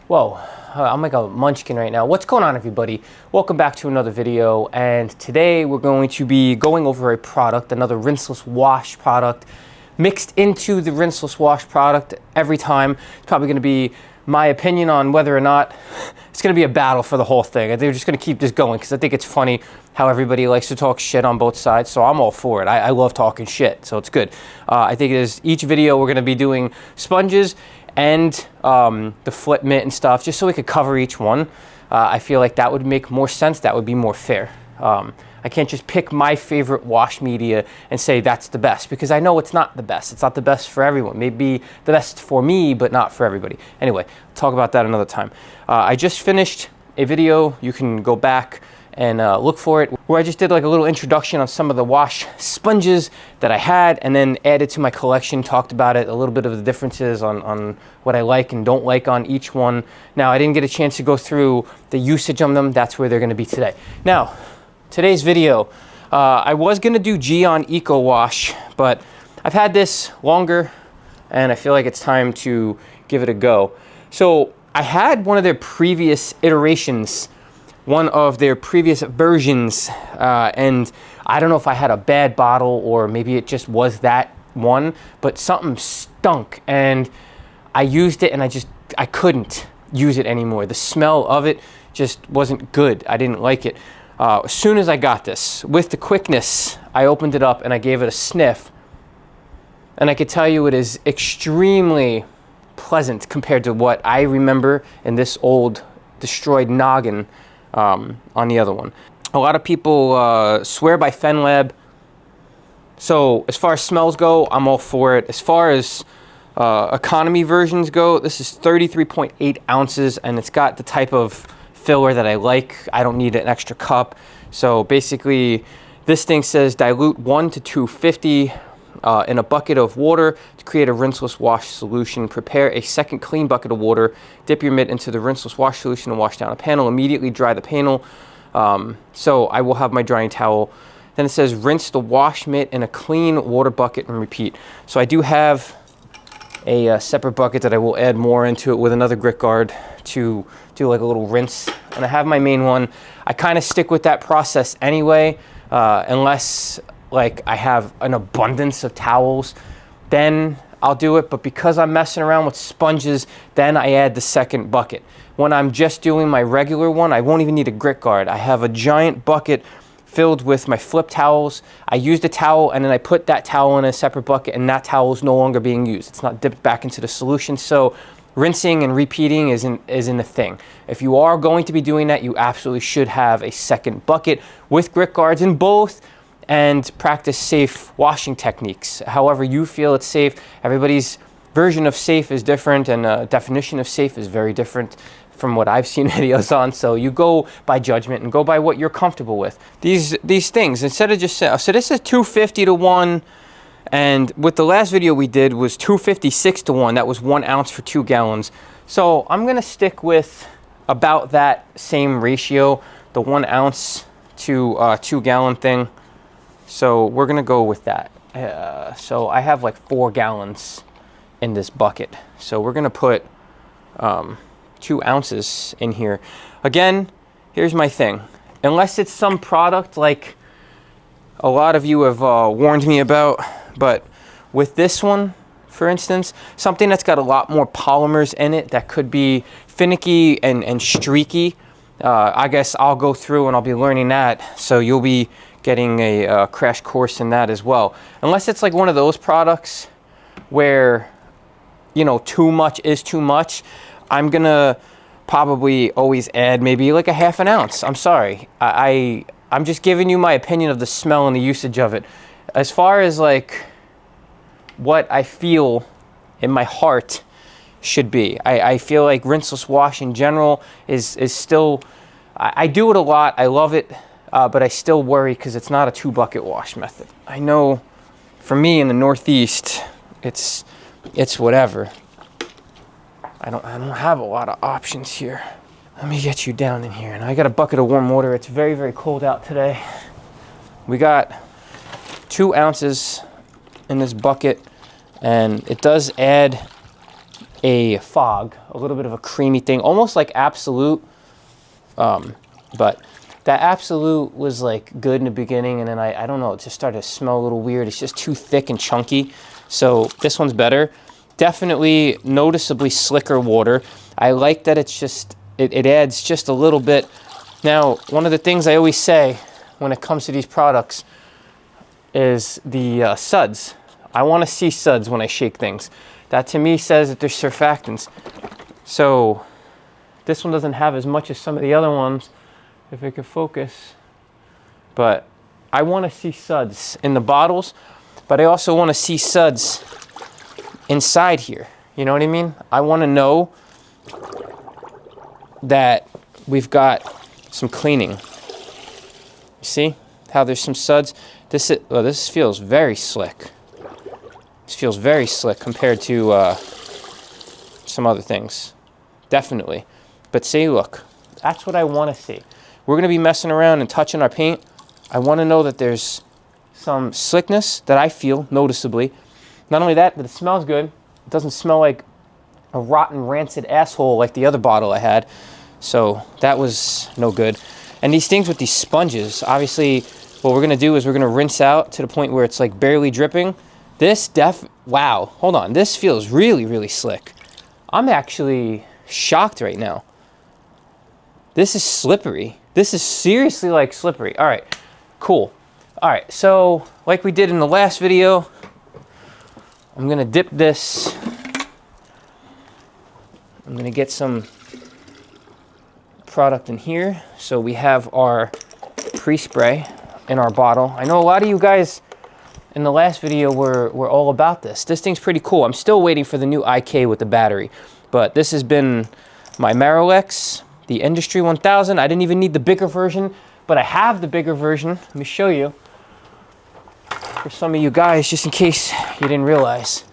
Whoa, I'm like a munchkin right now. What's going on, everybody? Welcome back to another video, and today we're going to be going over a product, another rinseless wash product, mixed into the rinseless wash product every time. It's probably going to be my opinion on whether or not it's going to be a battle for the whole thing. They're just going to keep this going because I think it's funny how everybody likes to talk shit on both sides, so I'm all for it. I love talking shit, so it's good. I think each video we're going to be doing sponges and the flip mitt and stuff, just so we could cover each one. I feel like that would make more sense. That would be more fair. I can't just pick my favorite wash media and say that's the best, because I know it's not the best. It's not the best for everyone. Maybe the best for me, but not for everybody. Anyway, I'll talk about that another time. I just finished a video. You can go back and look for it, where I just did like a little introduction on some of the wash sponges that I had, and then added to my collection, talked about it, a little bit of the differences on what I like and don't like on each one. Now, I didn't get a chance to go through the usage on them. That's where they're gonna be today. Now, today's video, I was gonna do Geon Eco Wash, but I've had this longer and I feel like it's time to give it a go. So I had one of their previous iterations, one of their previous versions, and I don't know if I had a bad bottle or maybe it just was that one, but something stunk and I used it and I couldn't use it anymore. The smell of it just wasn't good. I didn't like it. As soon as I got this, with the quickness, I opened it up and I gave it a sniff, and I could tell you it is extremely pleasant compared to what I remember in this old destroyed noggin on the other one. A lot of people swear by Feynlab, so as far as smells go, I'm all for it. As far as economy versions go, this is 33.8 ounces and it's got the type of filler that I like. I don't need an extra cup. So basically this thing says dilute 1 to 250 in a bucket of water to create a rinseless wash solution. Prepare a second clean bucket of water. Dip your mitt into the rinseless wash solution and wash down a panel. Immediately dry the panel. So I will have my drying towel. Then it says rinse the wash mitt in a clean water bucket and repeat. So I do have a separate bucket that I will add more into it with another grit guard to do like a little rinse. And I have my main one. I kind of stick with that process anyway, unless like I have an abundance of towels, then I'll do it. But because I'm messing around with sponges, then I add the second bucket. When I'm just doing my regular one, I won't even need a grit guard. I have a giant bucket filled with my flip towels. I use the towel and then I put that towel in a separate bucket, and that towel is no longer being used. It's not dipped back into the solution. So rinsing and repeating isn't a thing. If you are going to be doing that, you absolutely should have a second bucket with grit guards in both, and practice safe washing techniques. However you feel it's safe. Everybody's version of safe is different, and definition of safe is very different from what I've seen videos on. So you go by judgment and go by what you're comfortable with. These things, instead of just, so this is 250 to 1, and with the last video we did was 256 to 1. That was 1 ounce for 2 gallons. So I'm gonna stick with about that same ratio, the 1 ounce to 2 gallon thing. So we're gonna go with that. So I have like 4 gallons in this bucket. So we're gonna put 2 ounces in here. Again, here's my thing. Unless it's some product like a lot of you have warned me about, but with this one, for instance, something that's got a lot more polymers in it that could be finicky and streaky, I guess I'll go through and I'll be learning that. So you'll be getting a crash course in that as well. Unless it's like one of those products where, you know, too much is too much, I'm gonna probably always add maybe like a ½ ounce. I'm sorry. I'm just giving you my opinion of the smell and the usage of it. As far as like what I feel in my heart should be, I feel like rinseless wash in general is still, I do it a lot. I love it. But I still worry because it's not a 2 bucket wash method. I know for me in the Northeast, it's whatever. I don't have a lot of options here. Let me get you down in here. And I got a bucket of warm water. It's very, very cold out today. we got 2 ounces in this bucket, and it does add a fog, a little bit of a creamy thing, almost like Absolute, but that Absolute was like good in the beginning, and then I don't know, it just started to smell a little weird. It's just too thick and chunky. So this one's better. Definitely noticeably slicker water. I like that it's just, it adds just a little bit. Now, one of the things I always say when it comes to these products is the suds. I want to see suds when I shake things. That to me says that there's surfactants. So this one doesn't have as much as some of the other ones, if it could focus. But I want to see suds in the bottles, but I also want to see suds inside here. You know what I mean? I want to know that we've got some cleaning. You see how there's some suds? This feels very slick. This feels very slick compared to some other things. Definitely. But see, look, that's what I want to see. We're going to be messing around and touching our paint. I want to know that there's some slickness that I feel noticeably. Not only that, but it smells good. It doesn't smell like a rotten, rancid asshole like the other bottle I had. So that was no good. And these things with these sponges, obviously, what we're going to do is we're going to rinse out to the point where it's like barely dripping. Wow, hold on. This feels really, really slick. I'm actually shocked right now. This is slippery. This is seriously like slippery. All right, cool. All right, so like we did in the last video, I'm gonna dip this. I'm gonna get some product in here. So we have our pre-spray in our bottle. I know a lot of you guys in the last video were all about this. This thing's pretty cool. I'm still waiting for the new IK with the battery, but this has been my Marolex, the Industry 1000. I didn't even need the bigger version, but I have the bigger version. Let me show you for some of you guys, just in case you didn't realize.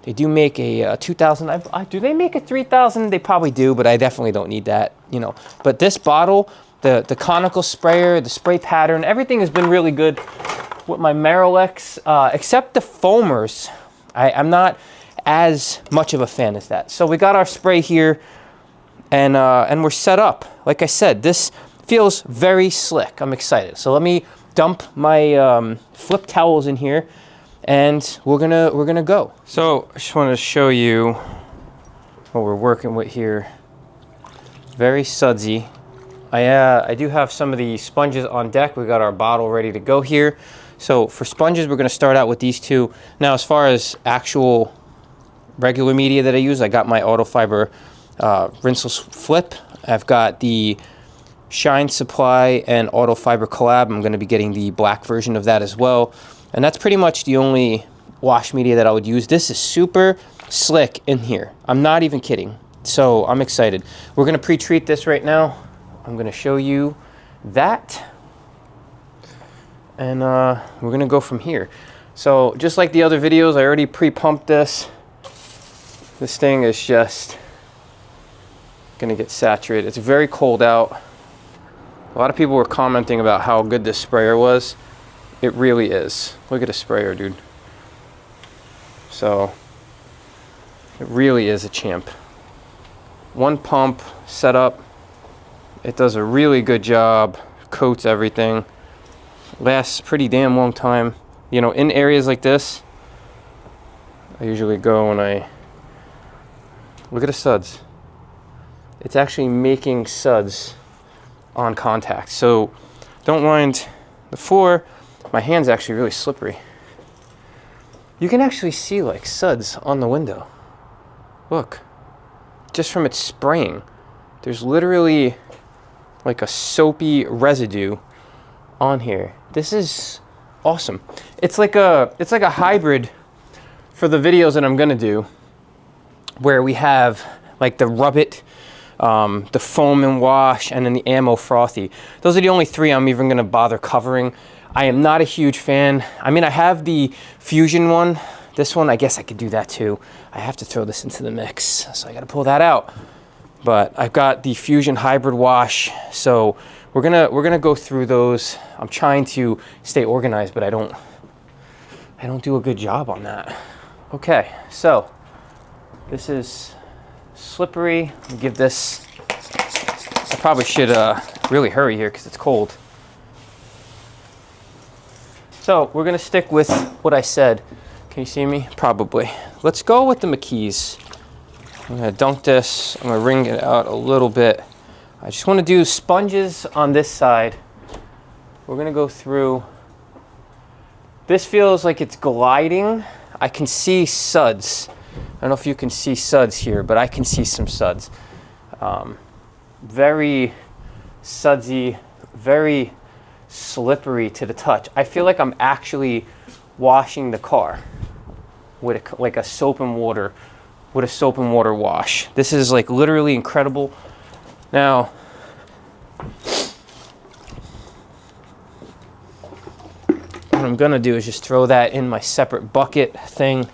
They do make a 2000. Do they make a 3000? They probably do, but I definitely don't need that, you know. But this bottle, the conical sprayer, the spray pattern, everything has been really good with my Marolex, except the foamers. I'm not as much of a fan as that. So we got our spray here, and we're set up. Like I said, this feels very slick. I'm excited. So let me dump my flip towels in here, and we're gonna go. So I just wanted to show you what we're working with here. Very sudsy. I do have some of the sponges on deck. We got our bottle ready to go here. So for sponges, we're going to start out with these 2. Now, as far as actual regular media that I use, I got my Auto Fiber Rinseless Flip. I've got the Shine Supply and Auto Fiber Collab. I'm going to be getting the black version of that as well. And that's pretty much the only wash media that I would use. This is super slick in here. I'm not even kidding. So I'm excited. We're going to pre-treat this right now. I'm going to show you that. And we're gonna go from here. So just like the other videos, I already pre-pumped this. This thing is just gonna get saturated. It's very cold out. A lot of people were commenting about how good this sprayer was. It really is. Look at the sprayer, dude. So it really is a champ. One pump setup. It does a really good job. Coats everything. Lasts pretty damn long time. You know, in areas like this, I usually go and I look at the suds. It's actually making suds on contact. So don't mind the floor. My hand's actually really slippery. You can actually see like suds on the window. Look, just from it spraying. There's literally like a soapy residue on here. This is awesome. It's like a hybrid for the videos that I'm gonna do, where we have like the rub it, the foam and wash, and then the ammo frothy. Those are the only 3 I'm even gonna bother covering. I am not a huge fan. I mean, I have the Fusion one. This one, I guess I could do that too. I have to throw this into the mix, so I gotta pull that out. But I've got the Fusion Hybrid Wash, so we're gonna go through those. I'm trying to stay organized, but I don't do a good job on that. Okay, so this is slippery. Give this. I probably should really hurry here because it's cold. So we're gonna stick with what I said. Can you see me? Probably. Let's go with the McKees. I'm gonna dunk this. I'm gonna wring it out a little bit. I just want to do sponges on this side. We're gonna go through. This feels like it's gliding. I can see suds. I don't know if you can see suds here, but I can see some suds. Very sudsy, very slippery to the touch. I feel like I'm actually washing the car with like a soap and water wash. This is like literally incredible. Now, what I'm gonna do is just throw that in my separate bucket thing.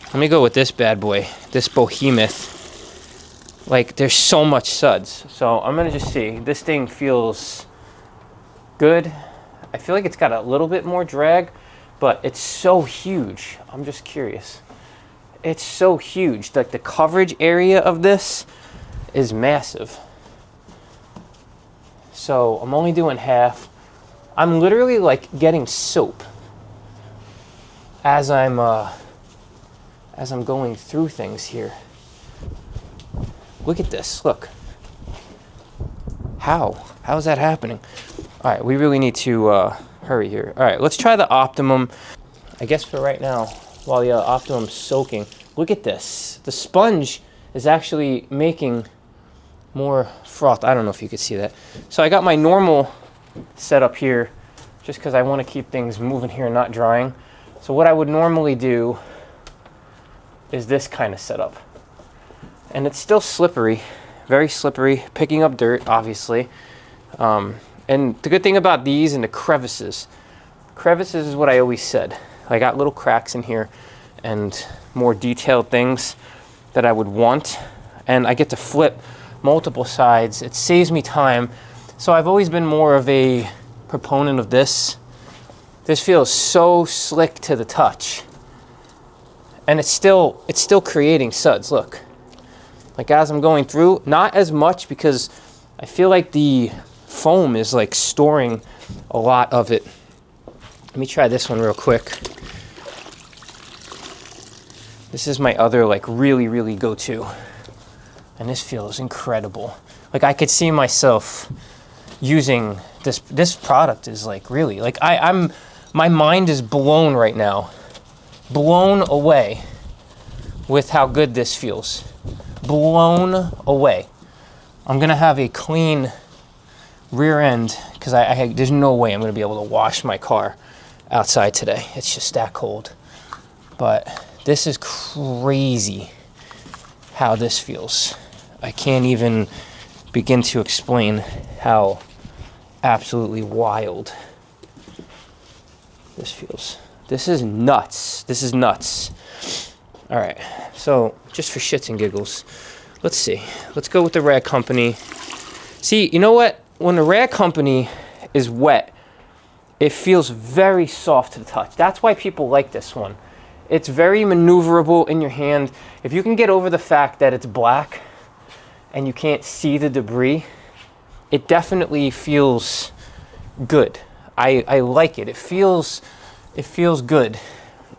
Let me go with this bad boy, this behemoth. Like, there's so much suds. So I'm gonna just see. This thing feels good. I feel like it's got a little bit more drag, but it's so huge. I'm just curious. It's so huge. Like, the coverage area of this is massive. So I'm only doing half. I'm literally like getting soap as I'm going through things here. Look at this. Look. How is that happening? All right, we really need to hurry here. All right, let's try the Optimum. I guess for right now, while the Optimum's soaking, look at this. The sponge is actually making more froth. I don't know if you could see that. So I got my normal setup here just because I want to keep things moving here and not drying. So what I would normally do is this kind of setup. And it's still slippery, very slippery, picking up dirt, obviously. And the good thing about these and the crevices is what I always said. I got little cracks in here and more detailed things that I would want. And I get to flip multiple sides. It saves me time. So I've always been more of a proponent of this. This feels so slick to the touch. And it's still creating suds, look. Like, as I'm going through, not as much because I feel like the foam is like storing a lot of it. Let me try this one real quick. This is my other like really go-to. And this feels incredible. Like, I could see myself using this product. Is like really like my mind is blown right now. Blown away with how good this feels. Blown away. I'm gonna have a clean rear end because there's no way I'm gonna be able to wash my car outside today. It's just that cold. But this is crazy how this feels. I can't even begin to explain how absolutely wild this feels. This is nuts. This is nuts. All right, so just for shits and giggles, let's see. Let's go with the Rag Company. See, you know what? When the Rag Company is wet, it feels very soft to the touch. That's why people like this one. It's very maneuverable in your hand. If you can get over the fact that it's black and you can't see the debris, it definitely feels good. I like it. It feels good.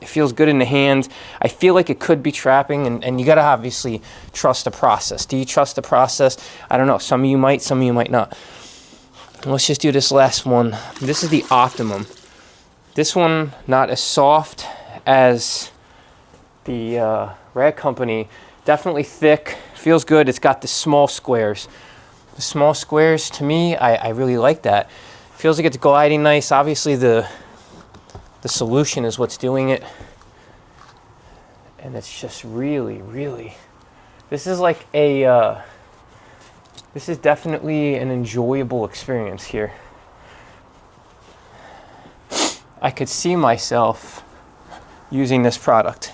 It feels good in the hand. I feel like it could be trapping, and you gotta obviously trust the process. Do you trust the process? I don't know. Some of you might, some of you might not. Let's just do this last one. This is the Optimum. This one, not as soft as the Rag Company. Definitely thick. Feels good. It's got the small squares. The small squares, to me, I really like that. Feels like it's gliding nice. Obviously, the solution is what's doing it. And it's just really, this is like this is definitely an enjoyable experience here. I could see myself using this product.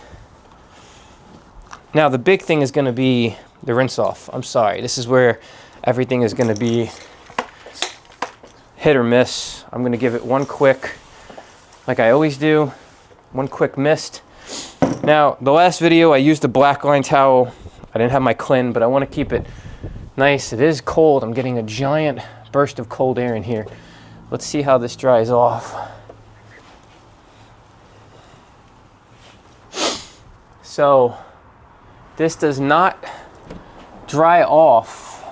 Now, the big thing is going to be the rinse off. I'm sorry. This is where everything is going to be hit or miss. I'm going to give it one quick, like I always do, one quick mist. Now, the last video I used the black line towel. I didn't have my Clean, but I want to keep it nice. It is cold. I'm getting a giant burst of cold air in here. Let's see how this dries off. So this does not dry off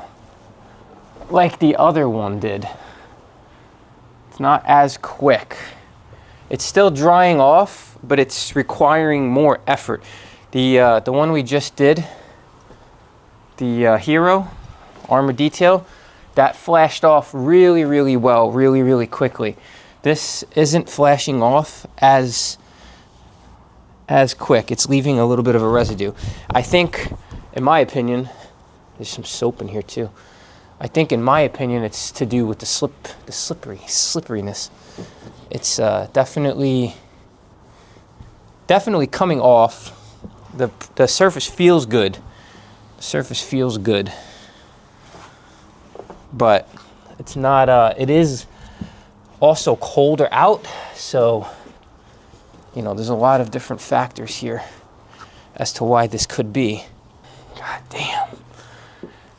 like the other one did. It's not as quick. It's still drying off, but it's requiring more effort. The one we just did, the Hero Armor Detail, that flashed off really, really well, really, really quickly. This isn't flashing off as quick. It's leaving a little bit of a residue. I think, in my opinion, there's some soap in here too. I think, in my opinion, it's to do with the slipperiness. It's definitely coming off. The surface feels good. The surface feels good, but it's not. It is also colder out, so you know there's a lot of different factors here as to why this could be.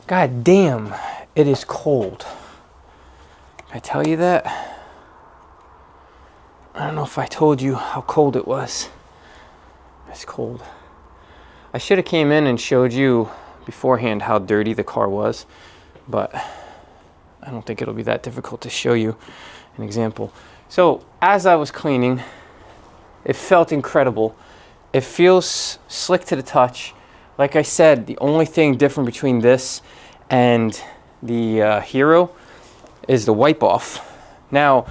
God damn, it is cold. Can I tell you that? I don't know if I told you how cold it was. It's cold. I should have came in and showed you beforehand how dirty the car was, but I don't think it'll be that difficult to show you an example. So as I was cleaning, it felt incredible. It feels slick to the touch. Like I said, the only thing different between this and the Hero is the wipe off. Now,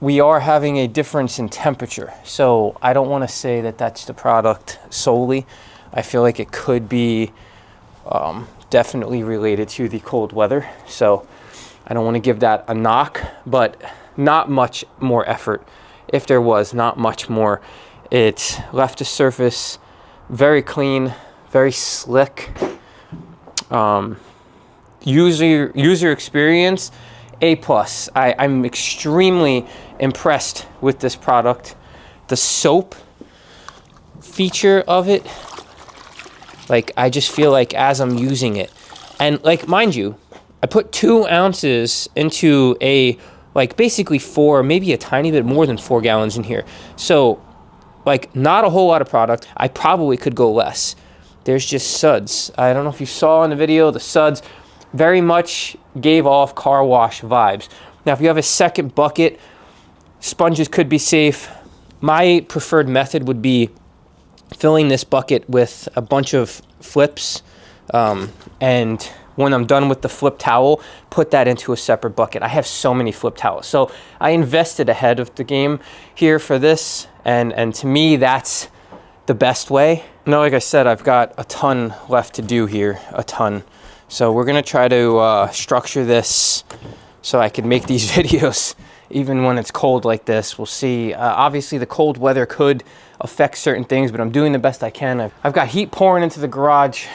we are having a difference in temperature, so I don't want to say that that's the product solely. I feel like it could be definitely related to the cold weather, so I don't want to give that a knock, but not much more effort. If there was, not much more. It left the surface very clean, very slick. User experience, A+. I'm extremely impressed with this product. The soap feature of it, like I just feel like as I'm using it, and like mind you, I put 2 ounces into a like basically 4, maybe a tiny bit more than 4 gallons in here. So like not a whole lot of product. I probably could go less. There's just suds. I don't know if you saw in the video, the suds very much gave off car wash vibes. Now, if you have a second bucket, sponges could be safe. My preferred method would be filling this bucket with a bunch of flips, and when I'm done with the flip towel, put that into a separate bucket. I have so many flip towels. So I invested ahead of the game here for this, and to me, that's the best way. Now, like I said, I've got a ton left to do here, a ton. So we're gonna try to structure this so I can make these videos even when it's cold like this. We'll see. Obviously, the cold weather could affect certain things, but I'm doing the best I can. I've got heat pouring into the garage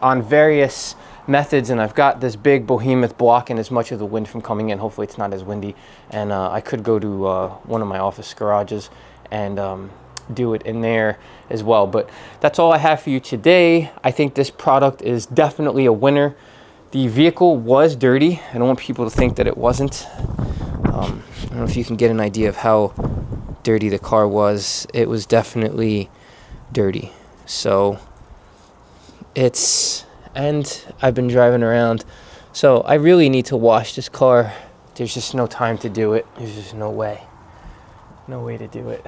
on various methods, and I've got this big behemoth blocking as much of the wind from coming in. Hopefully it's not as windy, and I could go to one of my office garages and do it in there as well. But that's all I have for you today. I think this product is definitely a winner. The vehicle was dirty. I don't want people to think that it wasn't. I don't know if you can get an idea of how dirty the car was. It was definitely dirty. So and I've been driving around, so I really need to wash this car. There's just no time to do it. There's just no way to do it.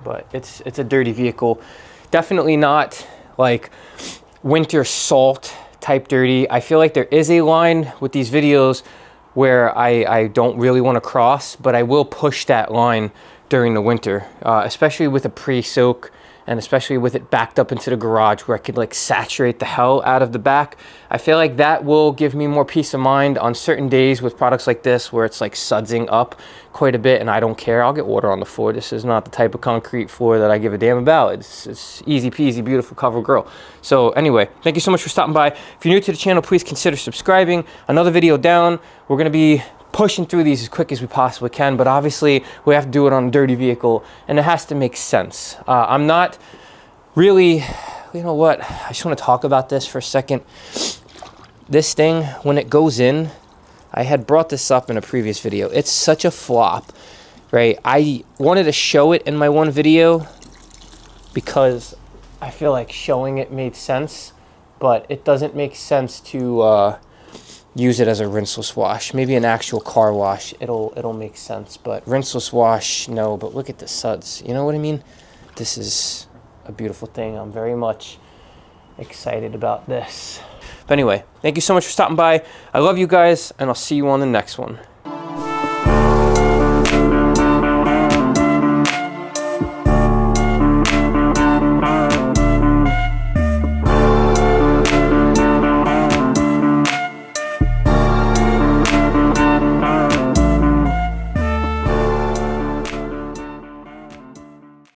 But it's a dirty vehicle. Definitely not like winter salt type dirty. I feel like there is a line with these videos where I don't really want to cross, but I will push that line during the winter, especially with a pre-soak and especially with it backed up into the garage where I could like saturate the hell out of the back. I feel like that will give me more peace of mind on certain days with products like this where it's like sudsing up quite a bit and I don't care. I'll get water on the floor. This is not the type of concrete floor that I give a damn about. It's easy peasy, beautiful cover girl. So anyway, thank you so much for stopping by. If you're new to the channel, please consider subscribing. Another video down. We're gonna be pushing through these as quick as we possibly can, but obviously we have to do it on a dirty vehicle and it has to make sense. I'm not really, you know what, I just want to talk about this for a second. This thing, when it goes in, I had brought this up in a previous video. It's such a flop, right? I wanted to show it in my one video because I feel like showing it made sense, but it doesn't make sense to use it as a rinseless wash. Maybe an actual car wash, it'll make sense, but rinseless wash, no. But look at the suds, you know what I mean? This is a beautiful thing. I'm very much excited about this. But anyway, thank you so much for stopping by. I love you guys, and I'll see you on the next one.